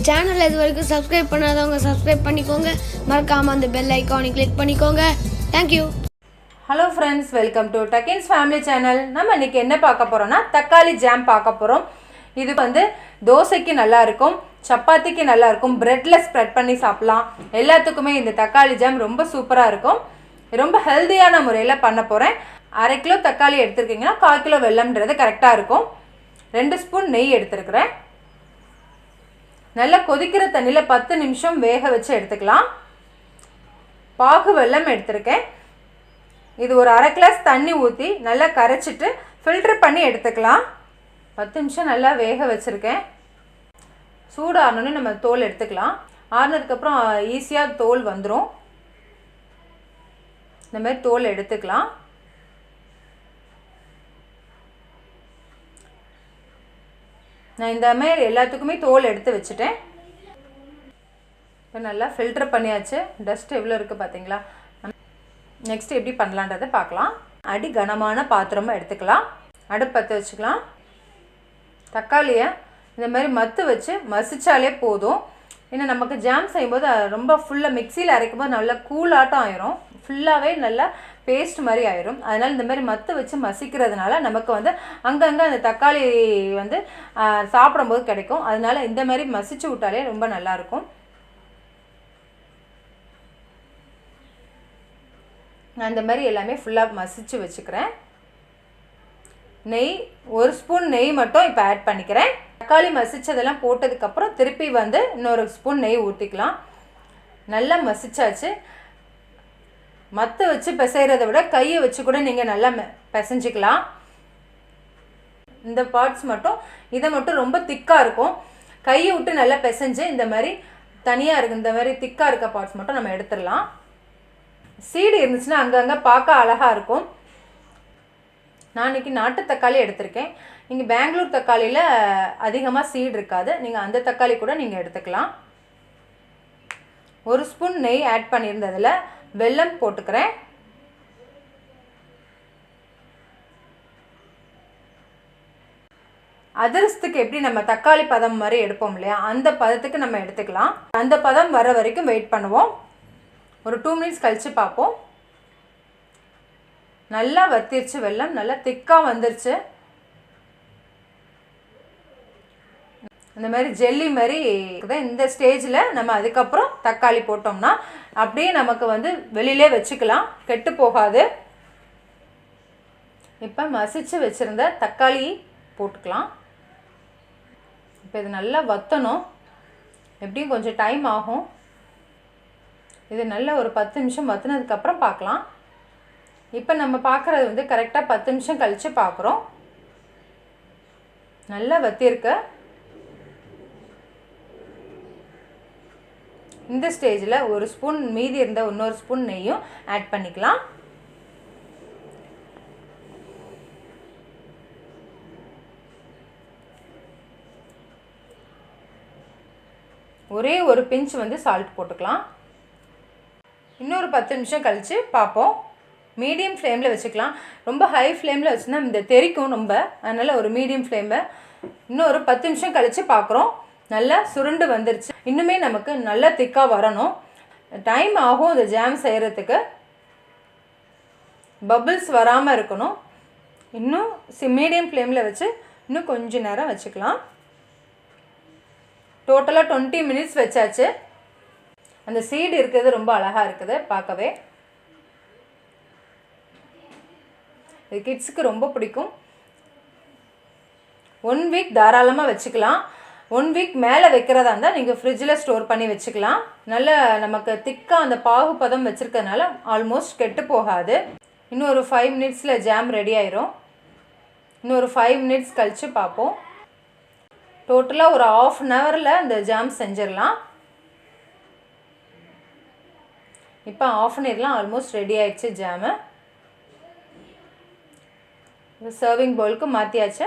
சேனலை இது வரைக்கும் சப்ஸ்கிரைப் பண்ணாதவங்க சப்ஸ்கிரைப் பண்ணிக்கோங்க. மறக்காமல் அந்த பெல் ஐக்கானை கிளிக் பண்ணிக்கோங்க. Thank you. Hello friends, welcome to டக்கின்ஸ் ஃபேமிலி சேனல். நம்ம இன்றைக்கி என்ன பார்க்க போகிறோம்னா தக்காளி ஜாம் பார்க்க போகிறோம். இது தோசைக்கு நல்லாயிருக்கும், சப்பாத்திக்கு நல்லாயிருக்கும், ப்ரெட்டில் ஸ்ப்ரெட் பண்ணி சாப்பிட்லாம். எல்லாத்துக்குமே இந்த தக்காளி ஜாம் ரொம்ப சூப்பராக இருக்கும். ரொம்ப ஹெல்த்தியான முறையில் பண்ண போகிறேன். 1/2 கிலோ தக்காளி எடுத்துருக்கீங்கன்னா 1/4 கிலோ வெல்லம்ன்றது கரெக்டாக இருக்கும். 2 ஸ்பூன் நெய் எடுத்துருக்கிறேன். நல்லா கொதிக்கிற தண்ணியில் 10 நிமிஷம் வேக வச்சு எடுத்துக்கலாம். பாகு வெல்லம் எடுத்துருக்கேன். இது ஒரு 1/2 கிளாஸ் தண்ணி ஊற்றி நல்லா கரைச்சிட்டு ஃபில்ட்ரு பண்ணி எடுத்துக்கலாம். 10 நிமிஷம் நல்லா வேக வச்சுருக்கேன். சூடானோன்னு நம்ம தோல் எடுத்துக்கலாம். ஆறுனதுக்கப்புறம் ஈஸியாக தோல் வந்துடும். இந்த மாதிரி தோல் எடுத்துக்கலாம். நான் இந்த மாதிரி எல்லாத்துக்குமே தோல் எடுத்து வச்சுட்டேன். இப்போ நல்லா ஃபில்ட்ரு பண்ணியாச்சு. டஸ்ட் எவ்வளோ இருக்குது பார்த்தீங்களா? நெக்ஸ்ட் எப்படி பண்ணலான்றதை பார்க்கலாம். அடி கனமான பாத்திரமாக எடுத்துக்கலாம். அடுப்பு பற்ற வச்சுக்கலாம். தக்காளியை இந்த மாதிரி மத்து வச்சு மசிச்சாலே போதும். ஏன்னா நமக்கு ஜாம் செய்யும்போது ரொம்ப ஃபுல்லாக மிக்சியில் அரைக்கும் போது நல்லா கூலாட்டம் ஆயிரும், ஃபுல்லாகவே நல்லா பேஸ்ட் மாதிரி ஆயிரும். அதனால் இந்த மாதிரி மத்து வச்சு மசிக்கிறதுனால நமக்கு அங்கங்கே அந்த தக்காளி சாப்பிடும்போது கிடைக்கும். அதனால் இந்த மாதிரி மசிச்சு விட்டாலே ரொம்ப நல்லாயிருக்கும். நான் இந்த மாதிரி எல்லாமே ஃபுல்லாக மசிச்சு வச்சுக்கிறேன். நெய் 1 ஸ்பூன் நெய் மட்டும் இப்போ ஆட் பண்ணிக்கிறேன். தக்காளி மசிச்சதெல்லாம் போட்டதுக்கப்புறம் திருப்பி இன்னொரு ஸ்பூன் நெய் ஊற்றிக்கலாம். நல்லா மசிச்சாச்சு. மற்ற வச்சு பிசைகிறத விட கையை வச்சு கூட நீங்கள் நல்லா பிசைஞ்சிக்கலாம். இந்த பார்ட்ஸ் மட்டும் இதை மட்டும் ரொம்ப திக்காக இருக்கும். கையை விட்டு நல்லா பிசைஞ்சு இந்த மாதிரி தனியாக இருக்குது, இந்த மாதிரி திக்காக இருக்க பார்ட்ஸ் மட்டும் நம்ம எடுத்துடலாம். சீடு இருந்துச்சுன்னா அங்கங்கே பார்க்க அழகாக இருக்கும். நான் இன்றைக்கி நாட்டு தக்காளி எடுத்திருக்கேன். நீங்கள் பெங்களூர் தக்காளியில் அதிகமாக சீடு இருக்காது. நீங்கள் அந்த தக்காளி கூட நீங்கள் எடுத்துக்கலாம். 1 ஸ்பூன் நெய் ஆட் பண்ணியிருந்ததில் வெல்லம் போட்டுக்கிறேன். அதிரசத்துக்கு எப்படி நம்ம தக்காளி பதம் மாதிரி எடுப்போம் இல்லையா, அந்த பதத்துக்கு நம்ம எடுத்துக்கலாம். அந்த பதம் வர வரைக்கும் வெயிட் பண்ணுவோம். ஒரு 2 மினிட்ஸ் கழித்து பார்ப்போம். நல்லா வத்திருச்சு. வெல்லம் நல்லா திக்காக வந்துருச்சு. இந்த மாதிரி ஜெல்லி மாதிரி இந்த ஸ்டேஜில் நம்ம அதுக்கப்புறம் தக்காளி போட்டோம்னா அப்படியே நமக்கு வெளியிலே வச்சுக்கலாம், கெட்டு போகாது. இப்போ மசிச்சு வச்சுருந்த தக்காளி போட்டுக்கலாம். இப்போ இது நல்லா வற்றணும். எப்படியும் கொஞ்சம் டைம் ஆகும். இது நல்லா ஒரு 10 நிமிஷம் வற்றினதுக்கப்புறம் பார்க்கலாம். இப்போ நம்ம பார்க்குறது கரெக்டாக 10 நிமிஷம் கழித்து பார்க்குறோம். நல்லா வற்றிருக்கு. இந்த ஸ்டேஜில் 1 ஸ்பூன் மீதி இருந்த இன்னொரு ஸ்பூன் நெய்யும் ஆட் பண்ணிக்கலாம். ஒரே ஒரு பிஞ்ச் சால்ட் போட்டுக்கலாம். இன்னொரு 10 நிமிஷம் கழித்து பார்ப்போம். மீடியம் ஃப்ளேமில் வச்சுக்கலாம். ரொம்ப ஹை ஃப்ளேமில் வச்சுன்னா இந்த தெறிக்கும் ரொம்ப. அதனால் ஒரு மீடியம் ஃப்ளேமில் இன்னொரு 10 நிமிஷம் கழித்து பார்க்குறோம். நல்லா சுருண்டு வந்துருச்சு. இன்னுமே நமக்கு நல்லா திக்காக வரணும். டைம் ஆகும் இந்த ஜாம் செய்கிறதுக்கு. பபிள்ஸ் வராமல் இருக்கணும். இன்னும் மீடியம் ஃப்ளேமில் வச்சு இன்னும் கொஞ்சம் நேரம் வச்சுக்கலாம். டோட்டலாக 20 மினிட்ஸ் வச்சாச்சு. அந்த சீடு இருக்கிறது ரொம்ப அழகாக இருக்குது பார்க்கவே. இது கிட்ஸுக்கு ரொம்ப பிடிக்கும். 1 வீக் தாராளமாக வச்சுக்கலாம். 1 வீக் மேலே வைக்கிறதா இருந்தால் நீங்கள் ஃப்ரிட்ஜில் ஸ்டோர் பண்ணி வச்சுக்கலாம். நல்ல நமக்கு திக்காக அந்த பாகுபதம் வச்சுருக்கிறதுனால ஆல்மோஸ்ட் கெட்டு போகாது. இன்னும் ஒரு 5 மினிட்ஸில் ஜாம் ரெடி ஆயிரும். இன்னொரு 5 மினிட்ஸ் கழித்து பார்ப்போம். டோட்டலாக ஒரு 1/2 ஹவரில் இந்த ஜாம் செஞ்சிடலாம். இப்போ ஆஃப் பண்ணிடலாம். ஆல்மோஸ்ட் ரெடி ஆகிடுச்சு ஜாமு. சர்விங் பவுலுக்கு மாற்றியாச்சு.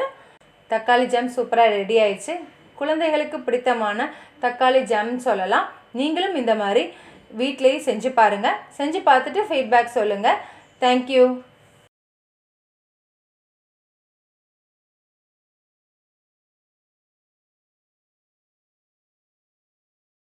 தக்காளி ஜாம் சூப்பராக ரெடி ஆயிடுச்சு. குழந்தைகளுக்கு பிடித்தமான தக்காளி ஜாம்னு சொல்லலாம். நீங்களும் இந்த மாதிரி வீட்டிலேயே செஞ்சு பாருங்கள். செஞ்சு பார்த்துட்டு ஃபீட்பேக் சொல்லுங்கள். தேங்க்யூ.